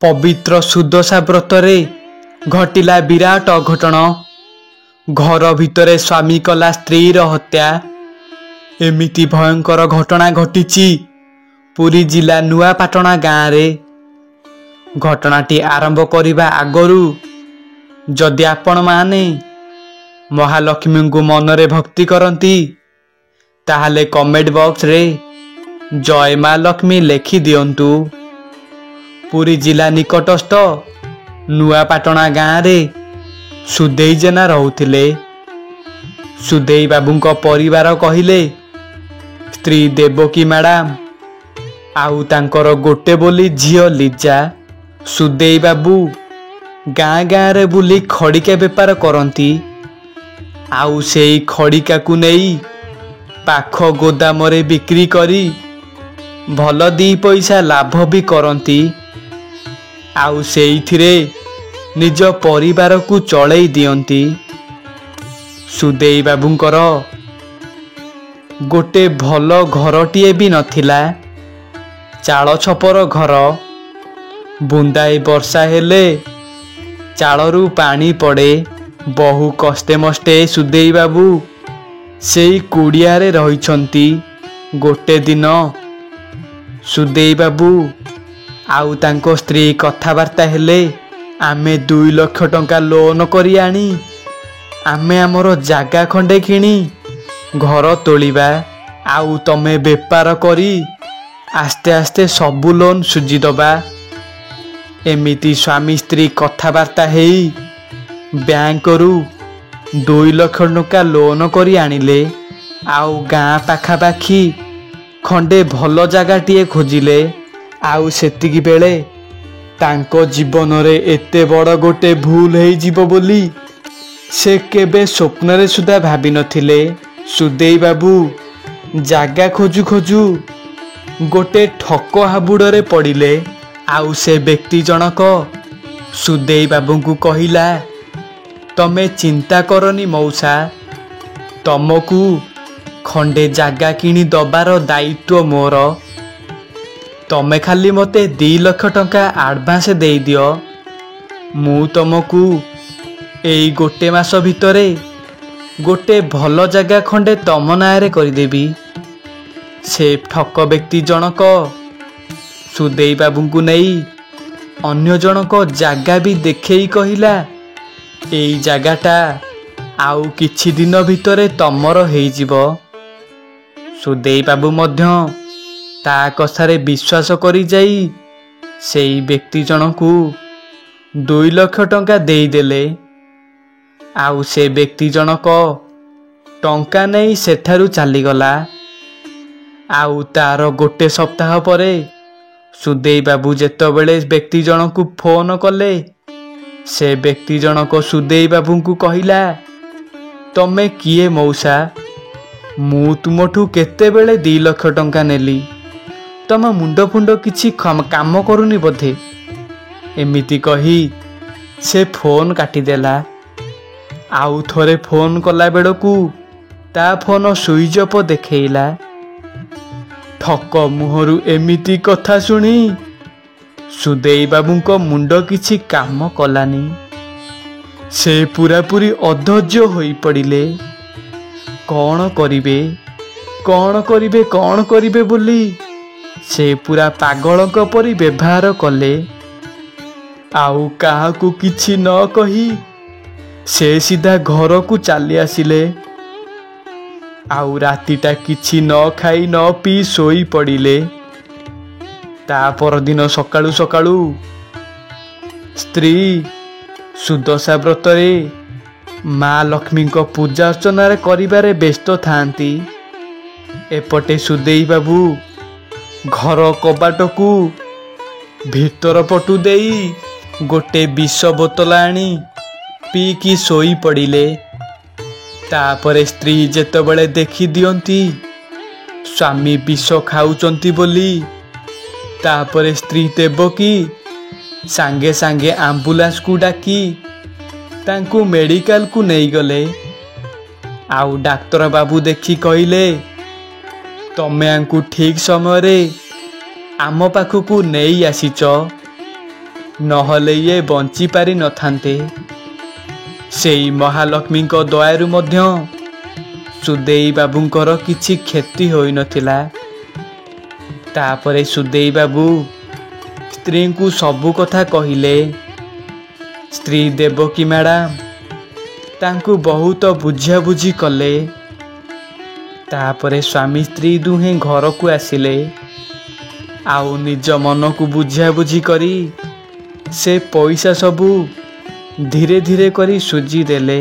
पवित्र सुदशा व्रतरे घटिला विराट अघटन। घर भितरे स्वामी कला स्त्रीर हत्या। एमिति भयंकर घटना घटिछि पुरी जिला नुआपाटना गाँव रे। घटनाटी आरंभ करिबा आगरु जदि आपण माने महालक्ष्मी को मनरे भक्ति करती ताहले कमेंट बॉक्स रे जय मां लक्ष्मी लिखि दियंतु। पुरी जिला निकटस्थ नुआपाटना गाँव रे सुदेई जेना रहुथिले। सुदेई बाबूंको परिवार कहिले स्त्री देवकी मैडम आउ तांकर गोटे बोली झियो लिजा। सुदेई बाबू गाँ गाँ रे बुली खड़िका बेपार करती। आउ सेई खड़िका को नहीं पाख गोदाम रे बिक्री करी भल दी पैसा लाभ भी करती। आउ सेइथिरे निज परिवार को चलई दियंती। सुदेई बाबूंकर गोटे भल घरटीए भी नथिला। चाल छपर घर। बुंदाए वर्षा हेले चालरू पानी पड़े। बहु कष्टे मष्टे सुदेई बाबू सेई कुड़िया रे रहिछंती। गोटे दिन सुदेई बाबू आउ तांको स्त्री कथाबार्ता हेले आमे 2 लाख टंका लोन करी आनी आमे आमर जागा खंडे किणी घर तोलिबा। आउ तमे बेपार करी आस्ते आस्ते सबु लोन सुझी दबा। एमिति स्वामी स्त्री कथाबार्ता हेई बैंक रु 2 लाख टंका लोन करी आनिले। आउ गाँ पाखापाखी खंडे भल जगाटीए खोजिले। आउ सेतिकी बेले तांको जीवन रे एते बड़ गोटे भूल हेई जीवो बोली से केबे स्वप्न रे सुधा भाबी नथिले। सुदेई बाबू जागा खोजु खोजु गोटे ठक हाबुड़े पड़िले। आउ से व्यक्ति जनक सुदेई बाबू को कहिला तमे चिंता करनी मौसा तमकू खंडे जागा किणी दबार दायित्व मोर। तमे खाली मते 2 लाख टंका एडवांस दे दियो। मु तमकू एई गोटे मास भितरे गोटे भल जागा खंडे तम नारे करदेवी। से ठक व्यक्ति जनक सुदेई बाबू को नहीं अन्य जनक जागा भी देखेई कहिला एई जागाटा आउ किछि दिन भितरे तमर हेई जिवो। सुदेई बाबू मध्य ता कथारे विश्वास करी जाई सेई व्यक्ति जनकू 2 लाख टंका देई देले। आउ से व्यक्ति जनक टंका नहीं सेठारु चलीगला। आउ तार गोटे सप्ताह परे सुदेई बाबू जेतबेले व्यक्ति जनकू फोन कले से व्यक्ति जनक सुदेई बाबू को कहिला तमे किए मौसा मु तुमठू केतेबेले 2 लाख टंका नेली तम मुंड फुंड किछि काम करूनी बोधे। एमिति कही से फोन काटिदेला। आउ थोरे फोन कला बेड़कू ता फोन स्विच ऑफ देखेइला। ठक मुहरु एमिति कथा सुनी सुदेई बाबूंको मुंड किछि काम कलानी। से पूरापूरी अधैर्य होई पड़िले। कौन करिबे कौन करिबे कौन करिबे बोली से पूरा पागलक परी व्यवहार कले। आउ काहाकू किछि न कही से सीधा घर को चली आसिले। आउ रातिटा किछि न खाई न पी सोई पड़िले। ता पर दिन सकाळु सकाळु स्त्री सुदशा व्रतरे माँ लक्ष्मी को पूजा अर्चना करिबारे व्यस्त थांती। एपटे सुदेई बाबू घर कबाट को भीतर पटु देई गोटे विष बोतल आनी पी की सोई पड़िले। तापरे स्त्री जेतबेले देखी दियंती स्वामी विष खाउचंती बोली तापरे स्त्री देवकी सांगे सांगे एम्बुलेंस को डाकी तांकू मेडिकल को नहीं गले। आउ डाक्तर बाबू देखी कहिले तमे आंकू ठीक समय रे आम पाखकू नहीं आसीच ନହେଲେ ଇଏ ବଞ୍ଚି ପାରି ନଥାନ୍ତେ। ସେଇ ମହାଲକ୍ଷ୍ମୀଙ୍କ ଦୟାରୁ ମଧ୍ୟ ସୁଦେଇ ବାବୁଙ୍କର କିଛି କ୍ଷତି ହୋଇନଥିଲା। ତାପରେ ସୁଦେଇ ବାବୁ ସ୍ତ୍ରୀଙ୍କୁ ସବୁ କଥା କହିଲେ। ସ୍ତ୍ରୀ ଦେବକୀ ମ୍ୟାଡ଼ାମ ତାଙ୍କୁ ବହୁତ ବୁଝାବୁଝି କଲେ। ତାପରେ ସ୍ୱାମୀ ସ୍ତ୍ରୀ ଦୁହେଁ ଘରକୁ ଆସିଲେ। ଆଉ ନିଜ ମନକୁ ବୁଝାବୁଝି କରି ସେ ପଇସା ସବୁ ଧୀରେ ଧୀରେ କରି ସୁଝିଦେଲେ।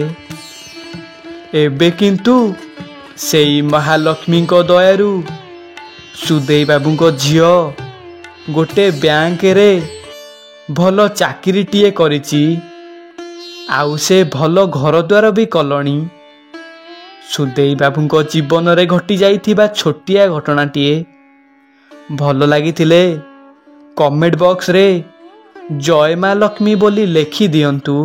ଏବେ କିନ୍ତୁ ସେଇ ମହାଲକ୍ଷ୍ମୀଙ୍କ ଦୟାରୁ ସୁଦେଇ ବାବୁଙ୍କ ଝିଅ ଗୋଟେ ବ୍ୟାଙ୍କରେ ଭଲ ଚାକିରିଟିଏ କରିଛି। ଆଉ ସେ ଭଲ ଘରଦ୍ୱାର ବି କଲଣି। ସୁଦେଇ ବାବୁଙ୍କ ଜୀବନରେ ଘଟି ଯାଇଥିବା ଛୋଟିଆ ଘଟଣାଟିଏ ଭଲ ଲାଗିଥିଲେ କମେଣ୍ଟ ବକ୍ସରେ ଜୟ ମା ଲକ୍ଷ୍ମୀ ବୋଲି ଲେଖି ଦିଅନ୍ତୁ।